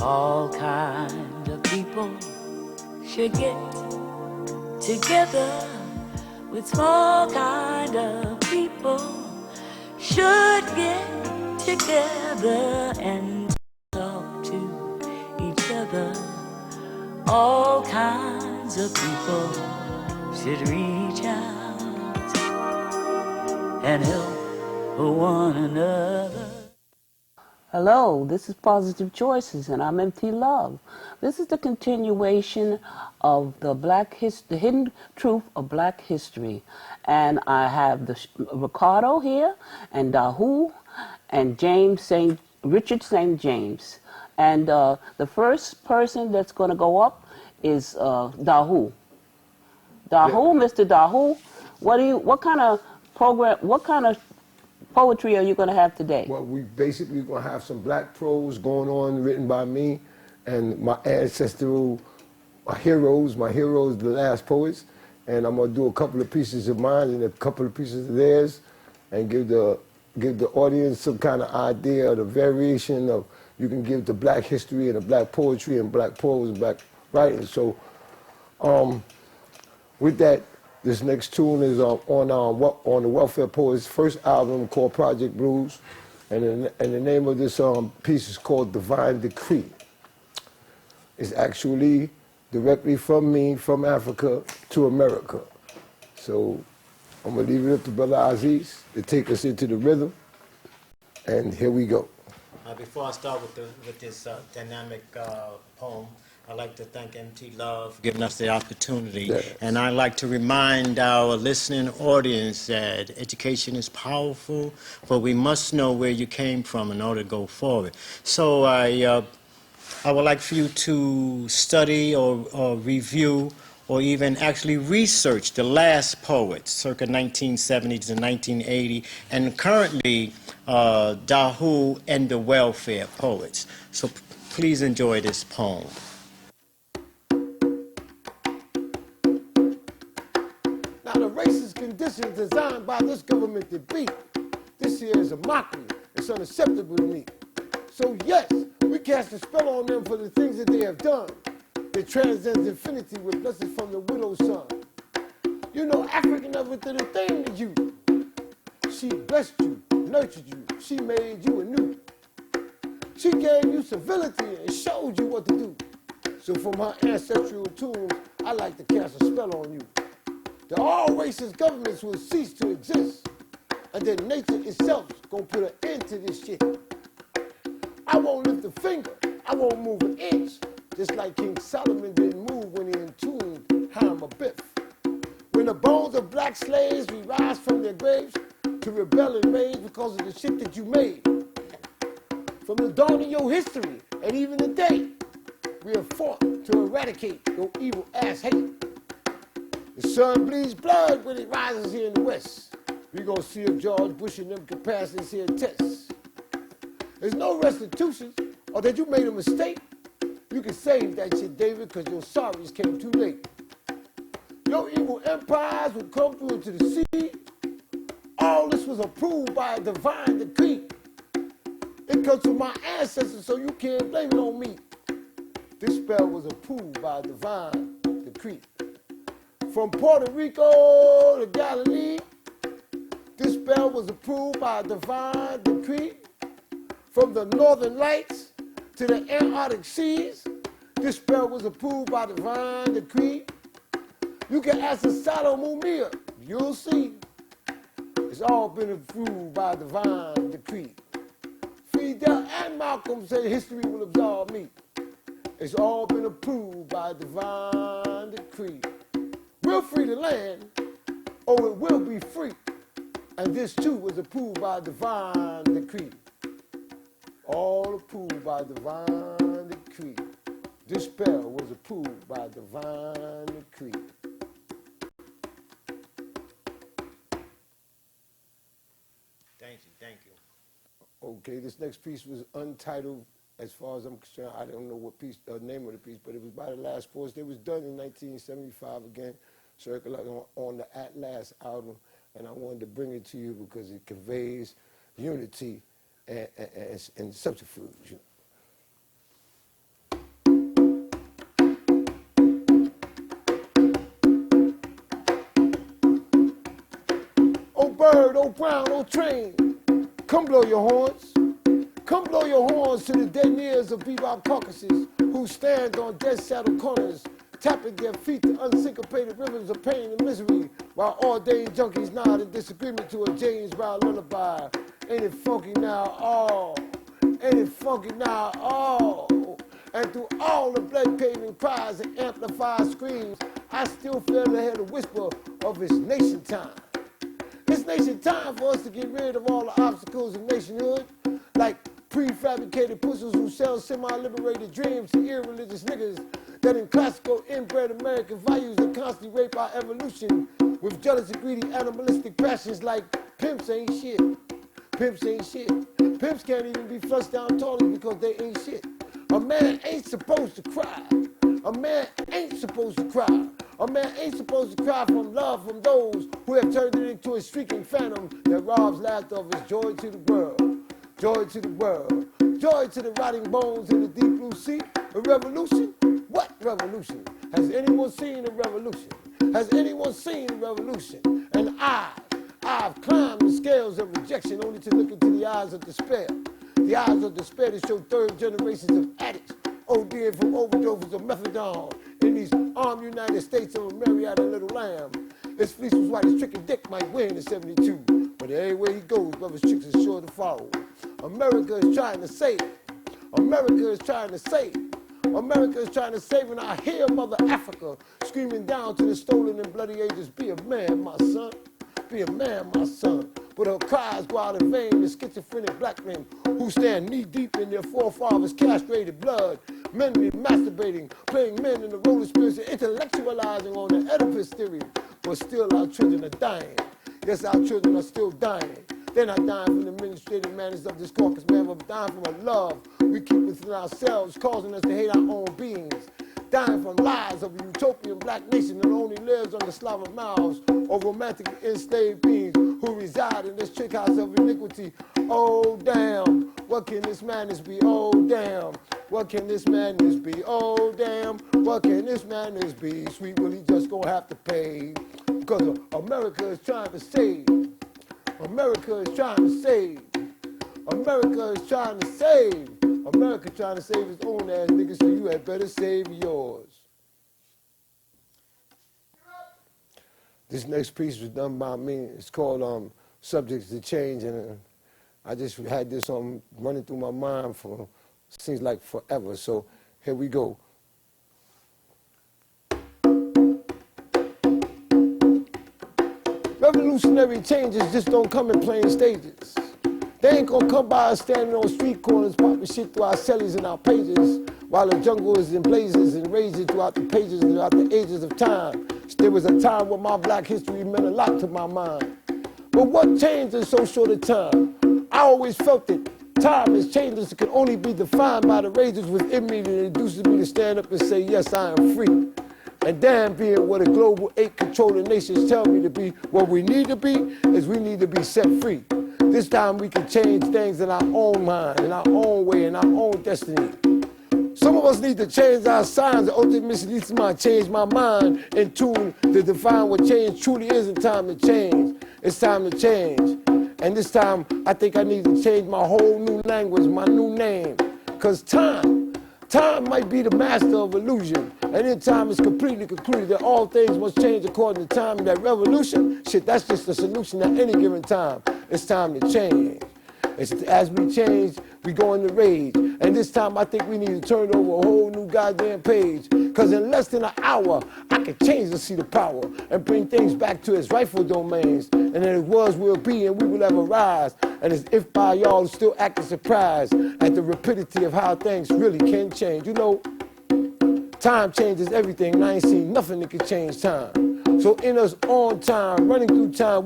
All kind of people should get together with small kind of people should get together and talk to each other. All kinds of people should reach out and help one another. Hello, this is Positive Choices, and I'm MT Love. This is the continuation of the hidden truth of Black history, and I have Ricardo here, and Dahu, and Richard St. James, and the first person that's going to go up is Dahu. Mr. Dahu, what kind of poetry are you going to have today? Well, we basically going to have some black prose going on written by me and my ancestral heroes, the last poets. And I'm going to do a couple of pieces of mine and a couple of pieces of theirs and give the audience some kind of idea of the variation of you can give the black history and the black poetry and black prose and black writing. So with that, this next tune is on the Welfare Poets' first album called Project Blues, and the name of this piece is called Divine Decree. It's actually directly from me, from Africa to America. So I'm gonna leave it up to Brother Aziz to take us into the rhythm, and here we go. Before I start with this dynamic poem, I'd like to thank MT Love for giving us the opportunity. Yes. And I'd like to remind our listening audience that education is powerful, but we must know where you came from in order to go forward. So I would like for you to study or review or even actually research the last poets, circa 1970 to 1980, and currently Dahu and the Welfare Poets. So please enjoy this poem. Now the racist conditions designed by this government to be, this here is a mockery. It's unacceptable to me. So yes, we cast a spell on them for the things that they have done. They transcends infinity with blessings from the widow's son. You know, Africa never did a thing to you. She blessed you, nurtured you, she made you anew. She gave you civility and showed you what to do. So from her ancestral tunes, I like to cast a spell on you. That all racist governments will cease to exist, and then nature itself gonna put an end to this shit. I won't lift a finger, I won't move an inch, just like King Solomon didn't move when he entombed Ham Abiff. When the bones of black slaves rise from their graves to rebel and rage because of the shit that you made. From the dawn of your history and even today, we have fought to eradicate your evil ass hate. The sun bleeds blood when it rises here in the West. We gonna see if George Bush and them capacities here test. There's no restitution, or that you made a mistake. You can save that shit, David, because your sorries came too late. Your evil empires would come through into the sea. All this was approved by a divine decree. It comes from my ancestors, so you can't blame it on me. This spell was approved by a divine decree. From Puerto Rico to Galilee, this spell was approved by a divine decree. From the northern lights to the Antarctic seas, this spell was approved by divine decree. You can ask the Sodom Mumia, you'll see. It's all been approved by divine decree. Fidel and Malcolm say history will absolve me. It's all been approved by divine decree. We'll free the land, or it will be free. And this too was approved by divine decree. All approved by divine decree. This spell was approved by divine decree. Thank you. Okay, this next piece was untitled, as far as I'm concerned. I don't know what piece, name of the piece, but it was by the Last Poets. It was done in 1975 again, circulating on the At Last album, and I wanted to bring it to you because it conveys unity and subterfuge. bird, old brown, old train. Come blow your horns. Come blow your horns to the dead ears of bebop carcasses who stand on dead saddle corners, tapping their feet to unsyncopated rhythms of pain and misery, while ordained junkies nod in disagreement to a James Brown lullaby. Ain't it funky now? Oh, ain't it funky now? Oh. And through all the blood-paving cries and amplified screams, I still feel to hear the whisper of it's nation time. It's nation time for us to get rid of all the obstacles of nationhood, like prefabricated pussies who sell semi-liberated dreams to irreligious niggas that in classical inbred American values that constantly rape our evolution with jealous and greedy animalistic passions like pimps ain't shit. Pimps ain't shit. Pimps can't even be flushed down toilets because they ain't shit. A man ain't supposed to cry. A man ain't supposed to cry. A man ain't supposed to cry from love from those who have turned it into a streaking phantom that robs laughter of its joy to the world. Joy to the world. Joy to the rotting bones in the deep blue sea. A revolution? What revolution? Has anyone seen a revolution? Has anyone seen a revolution? And I've climbed the scales of rejection only to look into the eyes of despair. The eyes of despair that show third generations of addicts ODing from overdoses of methadone in these armed United States of America, little lamb. This fleece was white as Tricky Dick might win in 72. But everywhere he goes, brothers chicks is sure to follow. America is trying to save. America is trying to save. America is trying to save, and I hear Mother Africa screaming down to the stolen and bloody ages, be a man, my son. Be a man, my son. But her cries go out in vain, the schizophrenic black men who stand knee-deep in their forefathers' castrated blood, mentally masturbating, playing men in the role of spirits, and intellectualizing on the Oedipus theory. But still our children are dying. Yes, our children are still dying. They're not dying from the administrative madness of this caucus, man, but dying from a love we keep within ourselves, causing us to hate our own beings. Dying from lies of a utopian black nation that only lives on the Slavic mouths of romantically enslaved beings who reside in this trick house of iniquity. Oh, damn, what can this madness be? Oh, damn, what can this madness be? Oh, damn, what can this madness be? Sweet Willie just gonna have to pay, because America is trying to save. America is trying to save. America is trying to save. America trying to save its own ass niggas, so you had better save yours. This next piece was done by me. It's called Subjects to Change, and I just had this running through my mind for, seems like forever, so here we go. Revolutionary changes just don't come in plain stages. They ain't gonna come by us standing on street corners, popping shit through our cellies and our pages, while the jungle is in blazes and rages throughout the pages and throughout the ages of time. There was a time when my black history meant a lot to my mind. But what changed in so short a time? I always felt that time has changed us. It can only be defined by the rages within me that induces me to stand up and say, yes, I am free. And damn being what a global 8 controlling nations tell me to be, what we need to be is we need to be set free. This time we can change things in our own mind, in our own way, in our own destiny. Some of us need to change our signs. The ultimate needs to change my mind in tune to define what change truly is. In time to change. It's time to change. And this time I think I need to change my whole new language, my new name. Because time might be the master of illusion. And in time it's completely concluded that all things must change according to time. And that revolution, shit, that's just a solution at any given time. It's time to change. As we change, we go into rage. And this time I think we need to turn over a whole new goddamn page. Because in less than an hour, I can change the seat of power and bring things back to its rightful domains. And then it was, will be, and we will ever rise. And as if by y'all still acting surprised at the rapidity of how things really can change. You know, time changes everything, and I ain't seen nothing that can change time. So in us on time, running through time,